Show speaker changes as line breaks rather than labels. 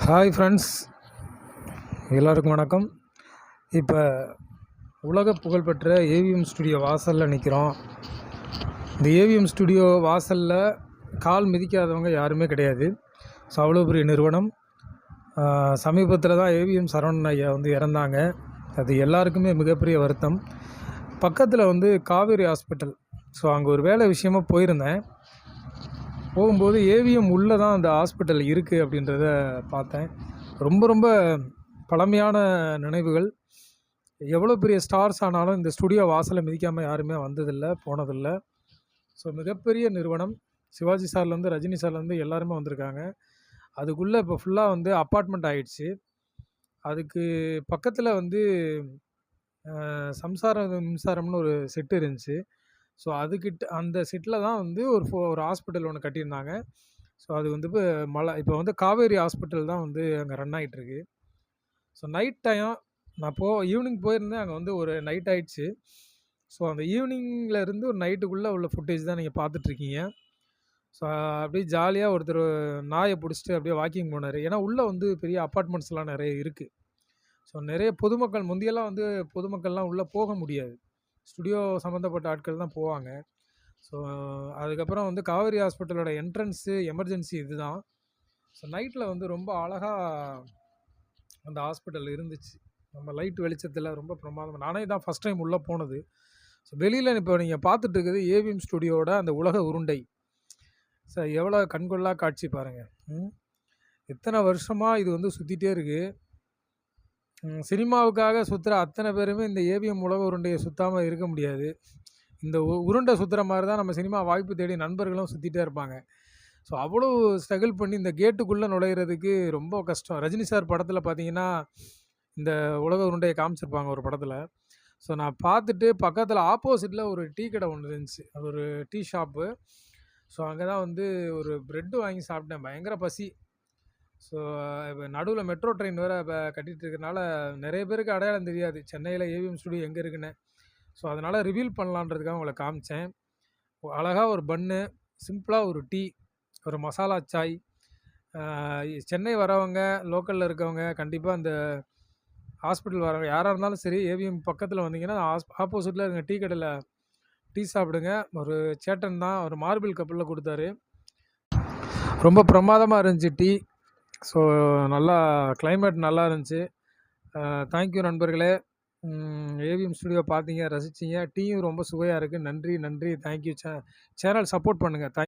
Hi friends, எல்லோருக்கும் வணக்கம். இப்போ உலக புகழ்பெற்ற ஏவிஎம் ஸ்டுடியோ வாசலில் நிற்கிறோம். இந்த ஏவிஎம் ஸ்டுடியோ வாசலில் கால் மிதிக்காதவங்க யாருமே கிடையாது. ஸோ அவ்வளோ பெரிய நிறுவனம். சமீபத்தில் தான் ஏவிஎம் சரவணன் ஐயா இறந்தாங்க. அது எல்லாருக்குமே மிகப்பெரிய வருத்தம். பக்கத்தில் காவேரி ஹாஸ்பிட்டல். ஸோ அங்கே ஒரு வேலை விஷயமாக போயிருந்தேன். போகும்போது ஏவிஎம் உள்ளே தான் அந்த ஹாஸ்பிட்டல் இருக்குது அப்படின்றத பார்த்தேன். ரொம்ப பழமையான நினைவுகள். எவ்வளோ பெரிய ஸ்டார்ஸ் ஆனாலும் இந்த ஸ்டுடியோ வாசலை மிதிக்காமல் யாருமே வந்ததில்லை, போனதில்லை. ஸோ மிகப்பெரிய நிறுவனம். சிவாஜி சார்லேருந்து ரஜினி சார்லேருந்து எல்லாருமே வந்திருக்காங்க. அதுக்குள்ளே இப்போ ஃபுல்லாக அப்பார்ட்மெண்ட் ஆகிடுச்சு. அதுக்கு பக்கத்தில் மின்சாரம்னு ஒரு செட்டு இருந்துச்சு. ஸோ அதுக்கிட்ட அந்த செட்டில் தான் ஒரு ஹாஸ்பிட்டல் ஒன்று கட்டியிருந்தாங்க. ஸோ அது இப்போ காவேரி ஹாஸ்பிட்டல் தான் அங்கே ரன் ஆகிட்டுருக்கு. ஸோ நைட் டைம் நான் ஈவினிங் போயிருந்தேன். அங்கே ஒரு நைட் ஆகிடுச்சு. ஸோ அந்த ஈவினிங்லேருந்து ஒரு நைட்டுக்குள்ளே உள்ள ஃபுட்டேஜ் தான் நீங்கள் பார்த்துட்ருக்கீங்க. ஸோ அப்படியே ஜாலியாக ஒருத்தர் நாயை பிடிச்சிட்டு அப்படியே வாக்கிங் போனார். ஏன்னா உள்ளே பெரிய அப்பார்ட்மெண்ட்ஸ்லாம் நிறைய இருக்குது. ஸோ நிறைய பொதுமக்கள் முந்தியெல்லாம் பொதுமக்கள்லாம் உள்ளே போக முடியாது. ஸ்டுடியோ சம்மந்தப்பட்ட ஆட்கள் தான் போவாங்க. ஸோ அதுக்கப்புறம் காவேரி ஹாஸ்பிட்டலோட என்ட்ரன்ஸு எமர்ஜென்சி இது தான். ஸோ நைட்டில் ரொம்ப அழகாக அந்த ஹாஸ்பிட்டல் இருந்துச்சு. நம்ம லைட் வெளிச்சத்தில் ரொம்ப பிரமாதமாக. நானே தான் ஃபஸ்ட் டைம் உள்ளே போனது. ஸோ வெளியில் இப்போ நீங்கள் பார்த்துட்டு இருக்குது ஏவிஎம் ஸ்டுடியோட அந்த உலக உருண்டை. சார் எவ்வளோ கண்கொள்ளா காட்சி பாருங்கள். எத்தனை வருஷமாக இது சுற்றிட்டே இருக்குது. சினிமாவுக்காக சுற்றுற அத்தனை பேருமே இந்த ஏவிஎம் உலக உருண்டையை சுற்றாமல் இருக்க முடியாது. இந்த உருண்டை சுற்றுற மாதிரி தான் நம்ம சினிமா வாய்ப்பு தேடி நண்பர்களும் சுற்றிட்டே இருப்பாங்க. ஸோ அவ்வளோ ஸ்ட்ரகிள் பண்ணி இந்த கேட்டுக்குள்ளே நுழையிறதுக்கு ரொம்ப கஷ்டம். ரஜினி சார் படத்தில் பார்த்தீங்கன்னா இந்த உலக உருண்டையை காமிச்சிருப்பாங்க ஒரு படத்தில். ஸோ நான் பார்த்துட்டு பக்கத்தில் ஆப்போசிட்டில் ஒரு டீ கடை ஒன்று இருந்துச்சு. அது ஒரு டீ ஷாப்பு. ஸோ அங்கே தான் ஒரு ப்ரெட்டு வாங்கி சாப்பிட்டேன். பயங்கர பசி. ஸோ இப்போ நடுவில் மெட்ரோ ட்ரெயின் வேறு இப்போ கட்டிகிட்டு இருக்கிறனால நிறைய பேருக்கு அடையாளம் தெரியாது சென்னையில் ஏவிஎம் ஸ்டுடியோ எங்கே இருக்குன்னு. ஸோ அதனால் ரிவீல் பண்ணலான்றதுக்காக உங்களை காமிச்சேன். அழகாக ஒரு பன்னு, சிம்பிளாக ஒரு டீ, ஒரு மசாலா சாய். சென்னை வரவங்க, லோக்கலில் இருக்கவங்க கண்டிப்பாக அந்த ஹாஸ்பிட்டல் வரவங்க யாராக இருந்தாலும் சரி, ஏவிஎம் பக்கத்தில் வந்தீங்கன்னா ஆப்போசிட்டில் இருக்க டீ கடையில் டீ சாப்பிடுங்க. ஒரு சேட்டன் தான், ஒரு மார்பிள் கப்பில் கொடுத்தாரு. ரொம்ப பிரமாதமாக இருந்துச்சு டீ. ஸோ நல்லா கிளைமேட் நல்லா இருந்துச்சு. தேங்க்யூ நண்பர்களே. ஏவிஎம் ஸ்டுடியோ பார்த்தீங்க, ரசிச்சிங்க. டீயும் ரொம்ப சுவையாக இருக்குது. நன்றி. தேங்க்யூ. சேனல் சப்போர்ட் பண்ணுங்கள்.